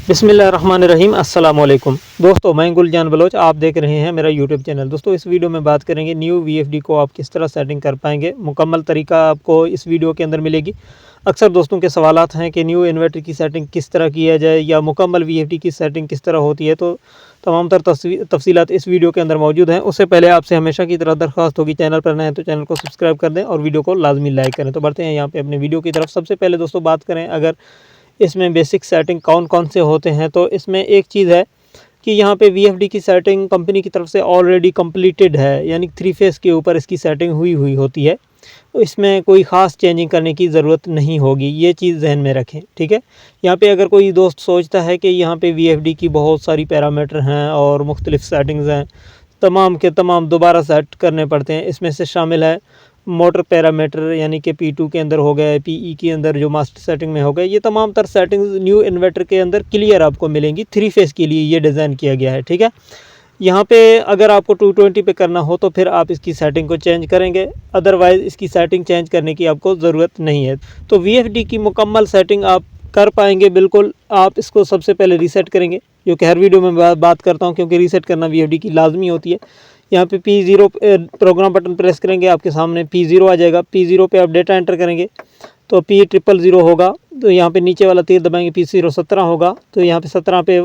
बिस्मिल्लाहिर्रहमानिर्रहीम अस्सलाम वालेकुम दोस्तों, मैं गुलजान बलोच, आप देख रहे हैं मेरा यूट्यूब चैनल। दोस्तों, इस वीडियो में बात करेंगे न्यू वीएफडी को आप किस तरह सेटिंग कर पाएंगे। मुकम्मल तरीका आपको इस वीडियो के अंदर मिलेगी। अक्सर दोस्तों के सवालात हैं कि न्यू इन्वर्टर की सेटिंग किस तरह किया जाए या मुकम्मल वीएफडी की सेटिंग किस तरह होती है, तो तमाम तर तफसीलात इस वीडियो के अंदर मौजूद हैं। उससे पहले आपसे हमेशा की तरह दरख्वास्त होगी, चैनल पर नए हैं तो चैनल को सब्सक्राइब कर दें और वीडियो को लाजमी लाइक करें। तो बढ़ते हैं यहाँ पे अपने वीडियो की तरफ। सबसे पहले दोस्तों बात करें अगर इसमें बेसिक सेटिंग कौन कौन से होते हैं, तो इसमें एक चीज़ है कि यहाँ पे वीएफडी की सेटिंग कंपनी की तरफ से ऑलरेडी कंप्लीटेड है, यानी 3 फेज़ के ऊपर इसकी सेटिंग हुई होती है। तो इसमें कोई ख़ास चेंजिंग करने की ज़रूरत नहीं होगी, ये चीज़ जहन में रखें, ठीक है। यहाँ पे अगर कोई दोस्त सोचता है कि यहाँ पे वीएफडी की बहुत सारी पैरामीटर हैं और मुख्तलिफ़ सेटिंग्स हैं, तमाम के तमाम दोबारा सेट करने पड़ते हैं। इसमें से शामिल है मोटर पैरामीटर, यानी कि P2 के अंदर हो गए, PE के अंदर जो मास्टर सेटिंग में हो गए, ये तमाम तर सेटिंग्स न्यू इन्वर्टर के अंदर क्लियर आपको मिलेंगी। 3 फेज़ के लिए ये डिज़ाइन किया गया है, ठीक है। यहाँ पे अगर आपको 220 पे करना हो तो फिर आप इसकी सेटिंग को चेंज करेंगे, अदरवाइज़ इसकी सेटिंग चेंज करने की आपको ज़रूरत नहीं है। तो VFD की मुकम्मल सेटिंग आप कर पाएंगे बिल्कुल। आप इसको सबसे पहले रीसेट करेंगे, जो कि हर वीडियो में बात करता हूँ, क्योंकि रीसेट करना VFD की लाजमी होती है। यहाँ पे P0 प्रोग्राम बटन प्रेस करेंगे, आपके सामने P0 आ जाएगा। P0 पे आप डेटा एंटर करेंगे तो P000 होगा। तो यहाँ पे नीचे वाला तीर दबाएंगे, P0 17 होगा। तो यहाँ पे 17 पे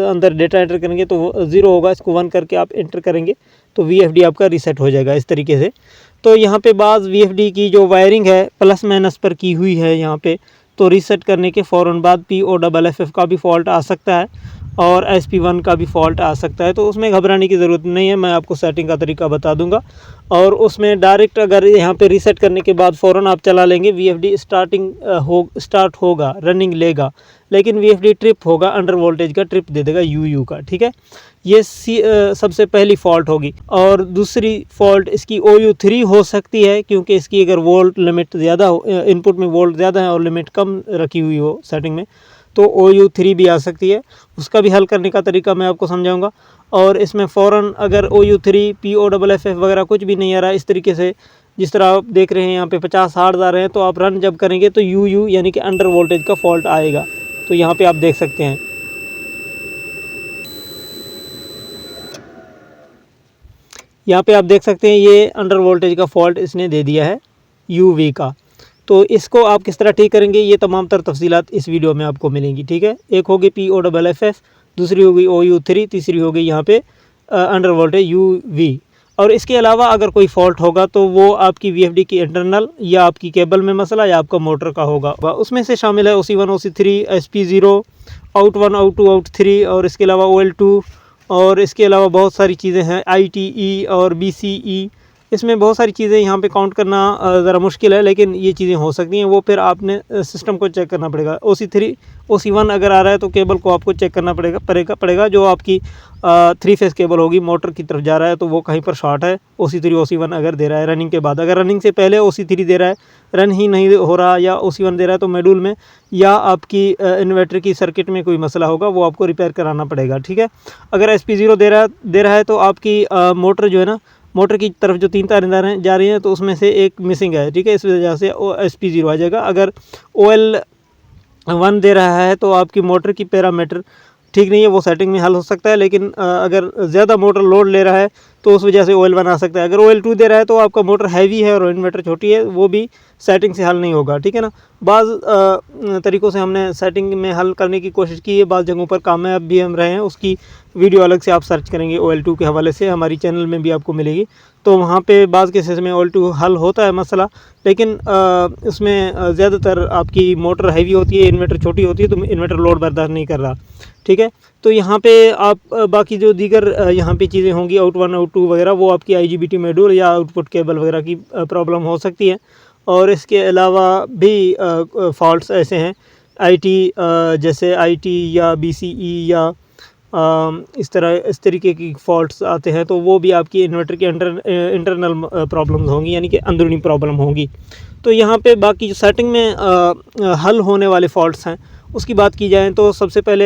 अंदर डेटा एंटर करेंगे तो 0 होगा। इसको 1 करके आप एंटर करेंगे तो VFD आपका रीसेट हो जाएगा इस तरीके से। तो यहाँ पे बाज़ VFD की जो वायरिंग है प्लस माइनस पर की हुई है यहाँ पे, तो रीसेट करने के फ़ौरन बाद POFF का भी फॉल्ट आ सकता है और SP1 का भी फॉल्ट आ सकता है। तो उसमें घबराने की ज़रूरत नहीं है, मैं आपको सेटिंग का तरीका बता दूंगा। और उसमें डायरेक्ट अगर यहाँ पे रीसेट करने के बाद फ़ौरन आप चला लेंगे, VFD स्टार्ट होगा, रनिंग लेगा, लेकिन VFD ट्रिप होगा, अंडर वोल्टेज का ट्रिप दे देगा UU का, ठीक है। ये सबसे पहली फ़ॉल्ट होगी। और दूसरी फ़ॉल्ट इसकी OU3 हो सकती है, क्योंकि इसकी अगर वोल्ट लिमिट ज़्यादा हो, इनपुट में वोल्ट ज़्यादा है और लिमिट कम रखी हुई हो सेटिंग में, तो OU3 भी आ सकती है। उसका भी हल करने का तरीका मैं आपको समझाऊंगा। और इसमें फ़ौरन अगर OU3 POFF वगैरह कुछ भी नहीं आ रहा है, इस तरीके से जिस तरह आप देख रहे हैं यहाँ पे 50 हर्ट्ज़ आ रहे हैं, तो आप रन जब करेंगे तो UU यानी कि अंडर वोल्टेज का फॉल्ट आएगा। तो यहाँ पे आप देख सकते हैं, यहाँ पे आप देख सकते हैं ये अंडर वोल्टेज का फॉल्ट इसने दे दिया है UV का। तो इसको आप किस तरह ठीक करेंगे, ये तमाम तर तफसीलात इस वीडियो में आपको मिलेंगी, ठीक है। एक होगी POFF, दूसरी होगी OU3, तीसरी होगी यहाँ पे अंडर वोल्टेज UV। और इसके अलावा अगर कोई फॉल्ट होगा तो वो आपकी VFD की इंटरनल या आपकी केबल में मसला या आपका मोटर का होगा। उसमें से शामिल है OC1, OC3, SP0, OUT1, OUT2, OUT3 और इसके अलावा OL2, और इसके अलावा बहुत सारी चीज़ें हैं, ITE और BCE। इसमें बहुत सारी चीज़ें यहाँ पे काउंट करना ज़रा मुश्किल है, लेकिन ये चीज़ें हो सकती हैं। वो फिर आपने सिस्टम को चेक करना पड़ेगा। OC3, OC1 अगर आ रहा है तो केबल को आपको चेक करना पड़ेगा। जो आपकी 3 फेज़ केबल होगी, मोटर की तरफ जा रहा है तो वो कहीं पर शॉर्ट है। OC3, OC1 अगर दे रहा है रनिंग के बाद, अगर रनिंग से पहले OC3 दे रहा है, रन ही नहीं हो रहा, या OC1 दे रहा है, तो मॉड्यूल में या आपकी इन्वर्टर की सर्किट में कोई मसला होगा, वो आपको रिपेयर कराना पड़ेगा, ठीक है। अगर SP0 दे रहा है तो आपकी मोटर जो है ना, मोटर की तरफ जो 3 तारें जा रही हैं, तो उसमें से एक मिसिंग है, ठीक है। इस वजह से SP0 आ जाएगा। अगर OL1 दे रहा है तो आपकी मोटर की पैरामीटर ठीक नहीं है, वो सेटिंग में हल हो सकता है। लेकिन अगर ज़्यादा मोटर लोड ले रहा है तो उस वजह से OL1 आ सकता है। अगर OL2 दे रहा है तो आपका मोटर हैवी है और इन्वर्टर छोटी है, वो भी सेटिंग से हल नहीं होगा, ठीक है ना। बाज़ तरीक़ों से हमने सेटिंग में हल करने की कोशिश की है, बाज़ जगहों पर कामयाब भी हम रहे हैं। उसकी वीडियो अलग से आप सर्च करेंगे OL2 के हवाले से, हमारी चैनल में भी आपको मिलेगी। तो वहाँ पे बाज़ केसेस में OL2 हल होता है मसला, लेकिन उसमें ज़्यादातर आपकी मोटर हैवी होती है, इन्वर्टर छोटी होती है, तो इन्वर्टर लोड बर्दाश्त नहीं कर रहा, ठीक है। तो यहाँ पे आप बाकी जो दीगर यहाँ पे चीज़ें होंगी, OUT1, OUT2 वगैरह, वो आपकी IGBT मॉड्यूल या आउटपुट केबल वगैरह की प्रॉब्लम हो सकती है। और इसके अलावा भी फॉल्ट्स ऐसे हैं IT, जैसे IT या BCE या इस तरीके की फॉल्ट्स आते हैं, तो वो भी आपकी इन्वर्टर की इंटरनल प्रॉब्लम्स होंगी, यानी कि अंदरूनी प्रॉब्लम होंगी। तो यहाँ पे बाकी जो सेटिंग में हल होने वाले फॉल्ट्स हैं उसकी बात की जाए तो सबसे पहले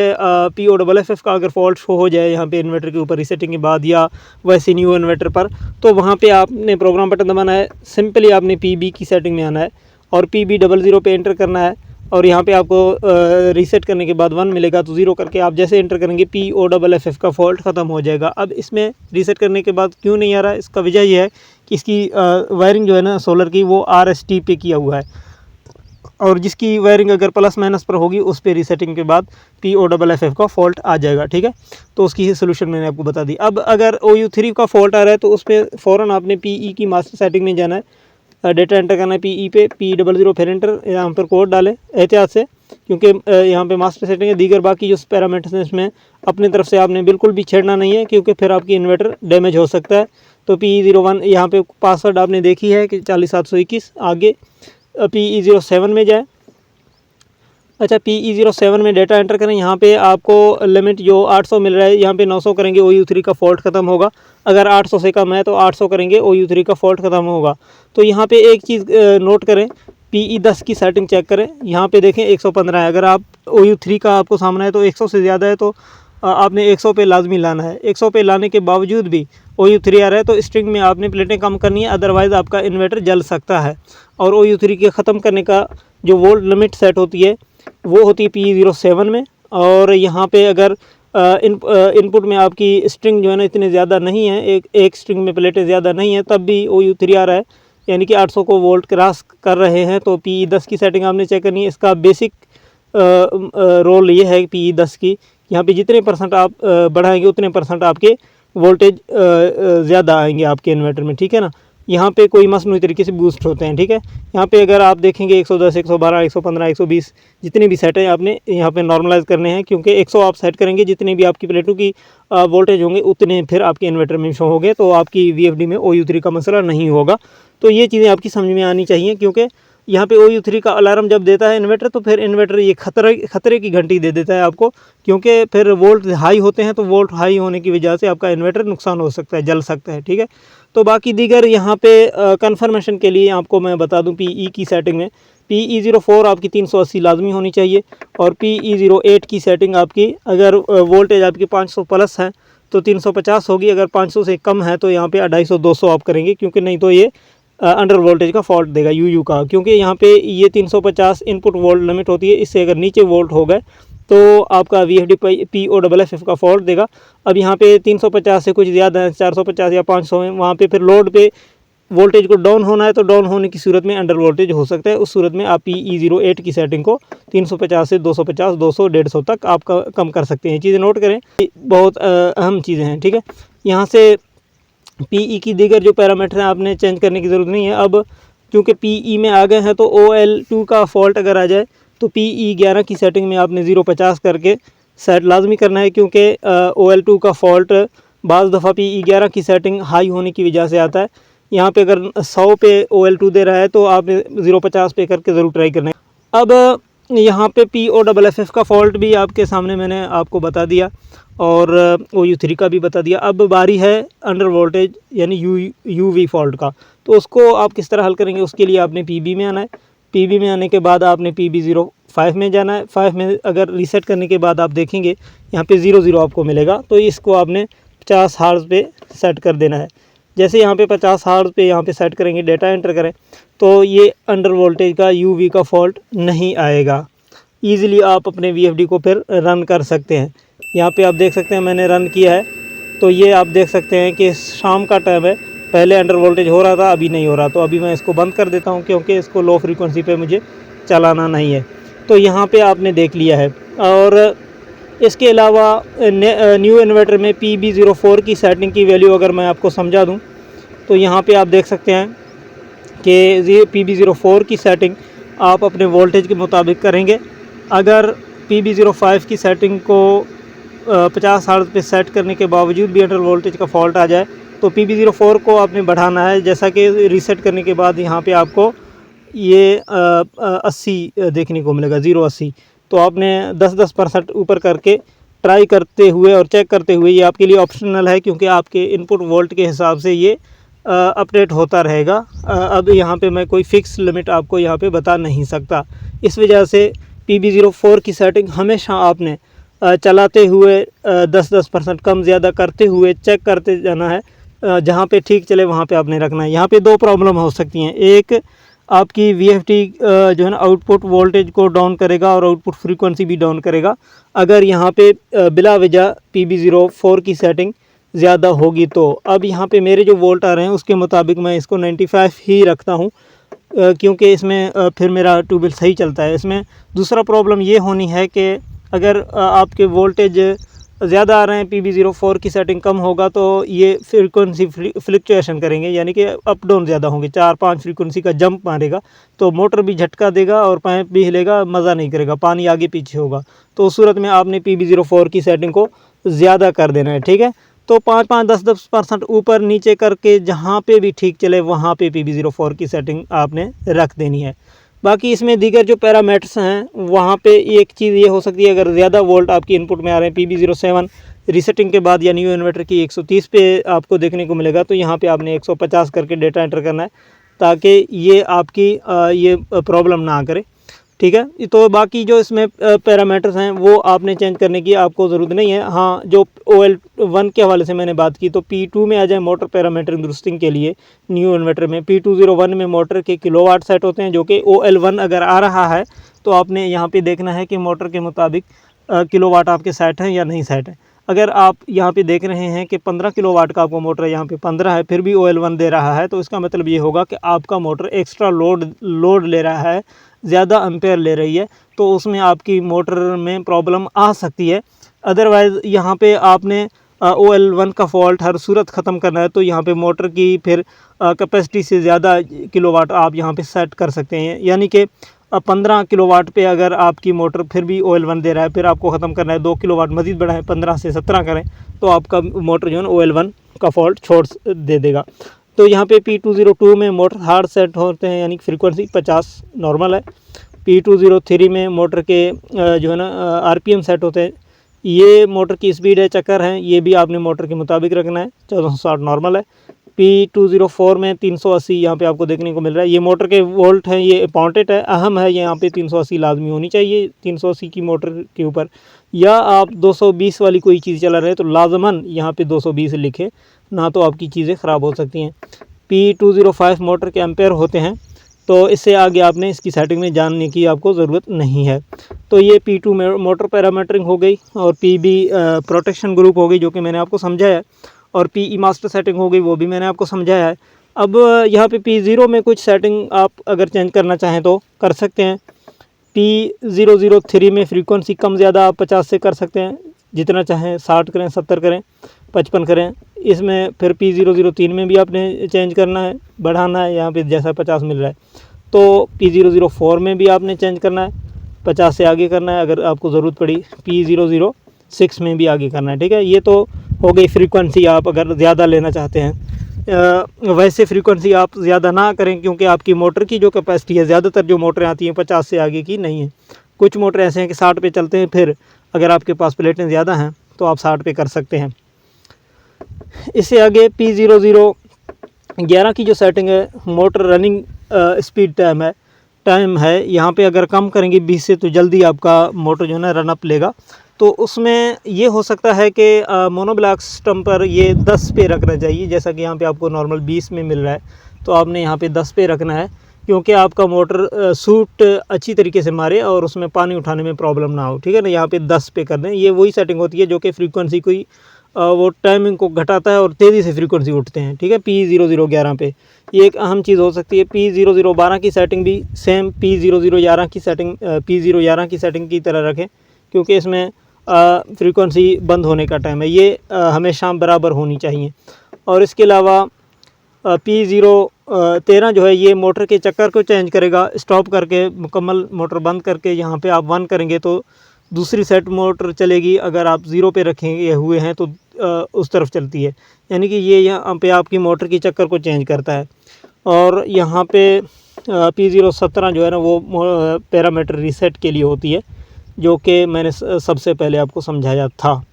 POFF का अगर फॉल्ट हो जाए यहाँ पे इन्वर्टर के ऊपर रीसेटिंग के बाद या वैसे न्यू इन्वर्टर पर, तो वहाँ पे आपने प्रोग्राम बटन दबाना है। सिंपली आपने PB की सेटिंग में आना है और PB00 पे एंटर करना है और यहाँ पे आपको रीसेट करने के बाद 1 मिलेगा, तो 0 करके आप जैसे एंटर करेंगे POFF का फॉल्ट ख़त्म हो जाएगा। अब इसमें रीसेट करने के बाद क्यों नहीं आ रहा है, इसका वजह यह है कि इसकी वायरिंग जो है ना सोलर की, वो RST पे किया हुआ है, और जिसकी वायरिंग अगर प्लस माइनस पर होगी उस पर रीसेटिंग के बाद POFF का फॉल्ट आ जाएगा। ठीक है, तो उसकी सोल्यूशन मैंने आपको बता दी। अब अगर OU3 का फॉल्ट आ रहा है तो उस पर फ़ौरन आपने PE की मास्टर सेटिंग में जाना है, डेटा एंटर करना है PE पे, P00 फिर एंटर, यहाँ पर कोड डालें एहतियात से, क्योंकि यहाँ पे मास्टर सेटिंग है। दीगर बाकी जो पैरामीटर्स हैं इसमें अपनी तरफ से आपने बिल्कुल भी छेड़ना नहीं है, क्योंकि फिर आपकी इन्वर्टर डैमेज हो सकता है। तो PE01 यहाँ पे पासवर्ड आपने देखी है कि 40721, आगे PE07 में जाए। अच्छा, PE07 में डेटा एंटर करें, यहाँ पे आपको लिमिट जो 800 मिल रहा है, यहाँ पे 900 करेंगे OU3 का फॉल्ट ख़त्म होगा। अगर 800 से कम है तो 800 करेंगे, OU3 का फॉल्ट ख़त्म होगा। तो यहाँ पे एक चीज़ नोट करें, PE10 की सेटिंग चेक करें, यहाँ पे देखें 115 है। अगर आप OU3 का आपको सामना है तो 100 से ज़्यादा है तो आपने 100 पे लाजमी लाना है। 100 पे लाने के बावजूद भी OU3 आ रहा है तो स्ट्रिंग में आपने प्लेटें कम करनी है, अदरवाइज़ आपका इन्वर्टर जल सकता है। और OU3 के ख़त्म करने का जो वोल्ट लिमिट सेट होती है वो होती है PE07 में। और यहाँ पे अगर इनपुट में आपकी स्ट्रिंग जो है ना इतने ज़्यादा नहीं है, एक स्ट्रिंग में प्लेटें ज़्यादा नहीं है, तब भी OU3 आ रहा है, यानी कि 800 को वोल्ट क्रॉस कर रहे हैं, तो PE10 की सेटिंग आपने चेक करनी है। इसका बेसिक रोल ये है PE10 की, यहाँ पे जितने % आप बढ़ाएंगे उतने % आपके वोल्टेज ज़्यादा आएंगे आपके इन्वर्टर में। ठीक है ना, यहाँ पे कोई मसनूई तरीके से बूस्ट होते हैं। ठीक है, यहाँ पे अगर आप देखेंगे 110, 112, 115, 120 जितने भी सेट हैं आपने यहाँ पे नॉर्मलाइज करने हैं, क्योंकि 100 आप सेट करेंगे, जितने भी आपकी प्लेटों की वोल्टेज होंगे उतने फिर आपके इन्वर्टर में शो होंगे, तो आपकी VFD में OU3 का मसला नहीं होगा। तो ये चीज़ें आपकी समझ में आनी चाहिए, क्योंकि यहाँ पे OU3 का अलार्म जब देता है इन्वर्टर, तो फिर इन्वर्टर ये खतरे की घंटी दे देता है आपको, क्योंकि फिर वोल्ट हाई होते हैं, तो वोल्ट हाई होने की वजह से आपका इन्वर्टर नुकसान हो सकता है, जल सकता है। ठीक है, तो बाकी दीगर यहाँ पे कंफर्मेशन के लिए आपको मैं बता दूं, PE की सेटिंग में PE04 आपकी 380 लाजमी होनी चाहिए, और PE08 की सेटिंग आपकी, अगर वोल्टेज आपकी 500 प्लस है तो 350 होगी, अगर 500 से कम है तो यहाँ पे 250 200 आप करेंगे, क्योंकि नहीं तो ये अंडर वोल्टेज का फॉल्ट देगा UU का, क्योंकि यहाँ पे ये 350 इनपुट वोल्ट लिमिट होती है, इससे अगर नीचे वोल्ट हो गए तो आपका VFD POFF का फॉल्ट देगा। अब यहाँ पे 350 से कुछ ज़्यादा है, 450 या 500 है, वहाँ पे फिर लोड पे वोल्टेज को डाउन होना है, तो डाउन होने की सूरत में अंडर वोल्टेज हो सकता है। उस सूरत में आप PE08 की सेटिंग को 350 से 250, 200, 150 तक आप कम कर सकते हैं। चीज़ें नोट करें, बहुत अहम चीज़ें हैं। ठीक है, यहाँ से PE की दीगर जो पैरामीटर हैं आपने चेंज करने की ज़रूरत नहीं है। अब क्योंकि PE में आ गए हैं, तो OL2 का फॉल्ट अगर आ जाए तो PE11 की सेटिंग में आपने 050 करके सेट लाजमी करना है, क्योंकि OL2 का फॉल्ट बाज़ दफ़ा PE11 की सेटिंग हाई होने की वजह से आता है। यहाँ पे अगर 100 पे OL2 दे रहा है तो आपने 050 पे करके ज़रूर ट्राई करना है। अब यहाँ पे POFF का फॉल्ट भी आपके सामने मैंने आपको बता दिया, और OU3 का भी बता दिया। अब बारी है अंडर वोल्टेज यानी UV फॉल्ट का, तो उसको आप किस तरह हल करेंगे, उसके लिए आपने PB में आना है। PB में आने के बाद आपने PB05 में जाना है। 5 में अगर रीसेट करने के बाद आप देखेंगे यहाँ पे 00 आपको मिलेगा, तो इसको आपने 50 हर्ट्ज़ पे सेट कर देना है। जैसे यहाँ पे 50 हर्ट्ज़ पे यहाँ पे सेट करेंगे, डेटा एंटर करें, तो ये अंडर वोल्टेज का UV का फॉल्ट नहीं आएगा। ईज़िली आप अपने VFD को फिर रन कर सकते हैं। यहाँ पे आप देख सकते हैं मैंने रन किया है, तो ये आप देख सकते हैं कि शाम का टाइम है, पहले अंडर वोल्टेज हो रहा था, अभी नहीं हो रहा। तो अभी मैं इसको बंद कर देता हूँ, क्योंकि इसको लो फ्रीक्वेंसी पे मुझे चलाना नहीं है। तो यहाँ पे आपने देख लिया है। और इसके अलावा न्यू इन्वर्टर में PB04 की सेटिंग की वैल्यू अगर मैं आपको समझा दूँ, तो यहाँ पे आप देख सकते हैं कि PB04 की सेटिंग आप अपने वोल्टेज के मुताबिक करेंगे। अगर PB05 की सेटिंग को 50 हर्ट्ज़ पे सेट करने के बावजूद भी अंडर वोल्टेज का फॉल्ट आ जाए, तो PB04 को आपने बढ़ाना है। जैसा कि रीसेट करने के बाद यहाँ पे आपको ये 80 देखने को मिलेगा, 080। तो आपने 10% ऊपर करके ट्राई करते हुए और चेक करते हुए, ये आपके लिए ऑप्शनल है, क्योंकि आपके इनपुट वोल्ट के हिसाब से ये अपडेट होता रहेगा। अब यहाँ पे मैं कोई फ़िक्स लिमिट आपको यहाँ पे बता नहीं सकता। इस वजह से PB04 की सेटिंग हमेशा आपने चलाते हुए 10% कम ज़्यादा करते हुए चेक करते जाना है। जहाँ पे ठीक चले वहाँ पे आपने रखना है। यहाँ पे दो प्रॉब्लम हो सकती हैं। एक, आपकी VFD जो है ना आउटपुट वोल्टेज को डाउन करेगा और आउटपुट फ्रीक्वेंसी भी डाउन करेगा अगर यहाँ पे बिला वजह PB04 की सेटिंग ज़्यादा होगी। तो अब यहाँ पे मेरे जो वोल्ट आ रहे हैं उसके मुताबिक मैं इसको 95 ही रखता हूँ, क्योंकि इसमें फिर मेरा ट्यूबवेल सही चलता है। इसमें दूसरा प्रॉब्लम ये होनी है कि अगर आपके वोल्टेज ज़्यादा आ रहे हैं, PB04 की सेटिंग कम होगा तो ये फ्रीक्वेंसी फ्लक्चुएशन करेंगे, यानी कि अप डाउन ज़्यादा होंगे, 4-5 फ्रीक्वेंसी का जंप मारेगा तो मोटर भी झटका देगा और पाइप भी हिलेगा, मज़ा नहीं करेगा, पानी आगे पीछे होगा। तो उस सूरत में आपने PB04 की सेटिंग को ज़्यादा कर देना है, ठीक है। तो 5-5, 10-10% ऊपर नीचे करके जहाँ पे भी ठीक चले वहाँ पे PB04 की सेटिंग आपने रख देनी है। बाकी इसमें दीगर जो पैरामीटर्स हैं वहाँ पे एक चीज़ ये हो सकती है, अगर ज़्यादा वोल्ट आपकी इनपुट में आ रहे हैं PB07 रीसेटिंग के बाद या न्यू इन्वर्टर की 130 पे आपको देखने को मिलेगा, तो यहाँ पे आपने 150 करके डेटा एंटर करना है ताकि ये आपकी ये प्रॉब्लम ना करे, ठीक है। तो बाकी जो इसमें पैरामीटर्स हैं वो आपने चेंज करने की आपको ज़रूरत नहीं है। हाँ, जो OL1 के हवाले से मैंने बात की तो P2 में आ जाए मोटर पैरामीटर दुरुस्तिंग के लिए न्यू इन्वर्टर में। P201 में मोटर के किलोवाट सेट होते हैं, जो कि OL1 अगर आ रहा है तो आपने यहाँ पे देखना है कि मोटर के मुताबिक किलोवाट आपके सेट हैं या नहीं सेट है। अगर आप यहाँ पे देख रहे हैं कि 15 किलोवाट का आपका मोटर यहाँ पे 15 है, फिर भी OL1 दे रहा है, तो इसका मतलब ये होगा कि आपका मोटर एक्स्ट्रा लोड ले रहा है, ज़्यादा एम्पेयर ले रही है, तो उसमें आपकी मोटर में प्रॉब्लम आ सकती है। अदरवाइज़ यहाँ पे आपने OL1 का फॉल्ट हर सूरत ख़त्म करना है तो यहाँ पे मोटर की फिर कैपेसिटी से ज़्यादा किलोवाट आप यहाँ पे सेट कर सकते हैं, यानी कि 15 किलोवाट पे अगर आपकी मोटर फिर भी OL1 दे रहा है, फिर आपको ख़त्म करना है 2 किलोवाट मज़ीद बढ़ाएं, 15 से 17 करें, तो आपका मोटर जो है ना OL1 का फॉल्ट छोड़ दे देगा। तो यहाँ पे P202 में मोटर हार्ड सेट होते हैं, यानी फ्रीक्वेंसी 50 नॉर्मल है। P203 में मोटर के जो है ना RPM सेट होते हैं। ये मोटर की स्पीड है, चक्कर हैं, ये भी आपने मोटर के मुताबिक रखना है, 1460 नॉर्मल है। P204 में 380 यहाँ पे आपको देखने को मिल रहा है। ये मोटर के वोल्ट हैं, ये इम्पॉर्टेंट है, अहम है, यहाँ पे 380 लाजमी होनी चाहिए 380 की मोटर के ऊपर। या आप 220 वाली कोई चीज़ चला रहे हैं तो लाजमन यहाँ पे 220 लिखें, ना तो आपकी चीज़ें ख़राब हो सकती हैं। P205 मोटर के एम्पेयर होते हैं, तो इससे आगे आपने इसकी सेटिंग में जानने की आपको ज़रूरत नहीं है। तो ये P2 में मोटर पैरामीटरिंग हो गई, और PB प्रोटेक्शन ग्रुप हो गई जो कि मैंने आपको समझाया है, और PE मास्टर सेटिंग हो गई, वो भी मैंने आपको समझाया है। अब यहाँ पे P0 में कुछ सेटिंग आप अगर चेंज करना चाहें तो कर सकते हैं। P003 में फ्रीक्वेंसी कम ज़्यादा आप 50 से कर सकते हैं, जितना चाहें, 60 करें, 70 करें, 55 करें। इसमें फिर P003 में भी आपने चेंज करना है, बढ़ाना है, यहाँ पे जैसा 50 मिल रहा है। तो P004 में भी आपने चेंज करना है, 50 से आगे करना है, अगर आपको ज़रूरत पड़ी P006 में भी आगे करना है, ठीक है। ये तो हो गई फ्रीक्वेंसी, आप अगर ज़्यादा लेना चाहते हैं। वैसे फ्रीक्वेंसी आप ज़्यादा ना करें, क्योंकि आपकी मोटर की जो कैपेसिटी है, ज़्यादातर जो मोटरें आती हैं 50 से आगे की नहीं है। कुछ मोटर ऐसे हैं कि 60 पे चलते हैं, फिर अगर आपके पास प्लेटें ज़्यादा हैं तो आप 60 पे कर सकते हैं। इससे आगे P011 की जो सेटिंग है, मोटर रनिंग स्पीड टाइम है, यहाँ पे अगर कम करेंगे 20 से तो जल्दी आपका मोटर जो है ना रन अप लेगा। तो उसमें ये हो सकता है कि मोनोब्लॉक सिस्टम पर ये 10 पे रखना चाहिए, जैसा कि यहाँ पे आपको नॉर्मल 20 में मिल रहा है, तो आपने यहाँ पे 10 पे रखना है, क्योंकि आपका मोटर सूट अच्छी तरीके से मारे और उसमें पानी उठाने में प्रॉब्लम ना हो, ठीक है ना। यहाँ पे 10 पे कर दें, ये वही सेटिंग होती है जो कि फ्रीक्वेंसी कोई वो टाइमिंग को घटाता है और तेज़ी से फ्रीक्वेंसी उठते हैं, ठीक है। P0011 पे ये एक अहम चीज़ हो सकती है। P0012 की सेटिंग भी सेम P0011 की सेटिंग P011 की सेटिंग की तरह रखें, क्योंकि इसमें फ्रीक्वेंसी बंद होने का टाइम है, ये हमेशा बराबर होनी चाहिए। और इसके अलावा P013 जो है, ये मोटर के चक्कर को चेंज करेगा, स्टॉप करके मुकम्मल मोटर बंद करके यहाँ पे आप 1 करेंगे तो दूसरी सेट मोटर चलेगी, अगर आप 0 पे रखेंगे हुए हैं तो उस तरफ चलती है, यानी कि ये यहाँ पे आपकी मोटर की चक्कर को चेंज करता है। और यहाँ पे P017 जो है ना, वो पैरामीटर रीसेट के लिए होती है, जो कि मैंने सबसे पहले आपको समझाया था।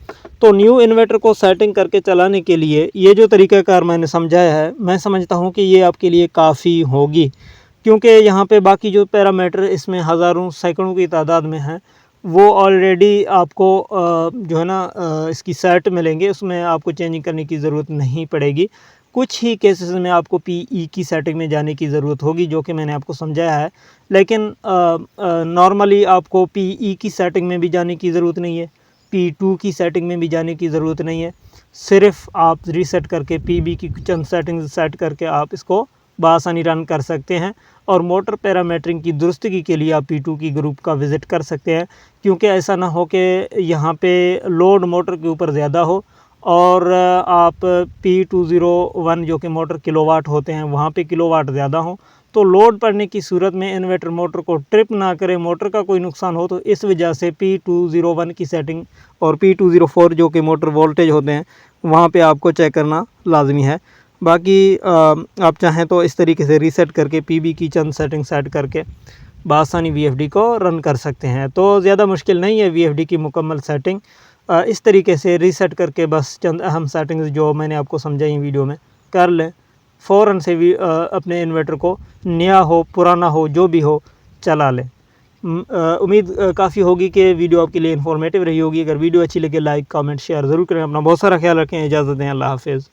तो न्यू इन्वर्टर को सेटिंग करके चलाने के लिए ये जो तरीक़ाकार मैंने समझाया है, मैं समझता हूँ कि ये आपके लिए काफ़ी होगी, क्योंकि यहाँ पे बाकी जो पैरामीटर इसमें हज़ारों सैकड़ों की तादाद में हैं, वो ऑलरेडी आपको जो है ना इसकी सेट मिलेंगे, उसमें आपको चेंजिंग करने की ज़रूरत नहीं पड़ेगी। कुछ ही केसेस में आपको पीई की सेटिंग में जाने की ज़रूरत होगी, जो कि मैंने आपको समझाया है। लेकिन नॉर्मली आपको पीई की सेटिंग में भी जाने की ज़रूरत नहीं है, P2 की सेटिंग में भी जाने की ज़रूरत नहीं है। सिर्फ़ आप रीसेट करके पीबी की चंद सेटिंग्स सेट करके आप इसको बआसानी रन कर सकते हैं। और मोटर पैरामीटरिंग की दुरुस्तगी के लिए आप P2 की ग्रुप का विज़िट कर सकते हैं, क्योंकि ऐसा ना हो कि यहाँ पे लोड मोटर के ऊपर ज़्यादा हो और आप P201 जो कि मोटर किलोवाट होते हैं वहाँ पे किलोवाट ज़्यादा हो, तो लोड पड़ने की सूरत में इन्वर्टर मोटर को ट्रिप ना करे, मोटर का कोई नुकसान हो, तो इस वजह से P201 की सेटिंग और P204 जो कि मोटर वोल्टेज होते हैं वहाँ पे आपको चेक करना लाजमी है। बाकी आप चाहें तो इस तरीके से रीसेट करके पीबी की चंद सेटिंग सेट करके बआसानी वीएफडी को रन कर सकते हैं। तो ज़्यादा मुश्किल नहीं है वीएफडी की मुकम्मल सेटिंग। इस तरीके से रीसेट करके बस चंद अहम सेटिंग्स जो मैंने आपको समझाई वीडियो में कर लें, फ़ौरन से भी अपने इन्वर्टर को नया हो पुराना हो जो भी हो चला लें। उम्मीद काफ़ी होगी कि वीडियो आपके लिए इन्फॉर्मेटिव रही होगी। अगर वीडियो अच्छी लगे लाइक कमेंट शेयर ज़रूर करें। अपना बहुत सारा ख्याल रखें। इजाज़त दें। अल्लाह हाफ़िज़।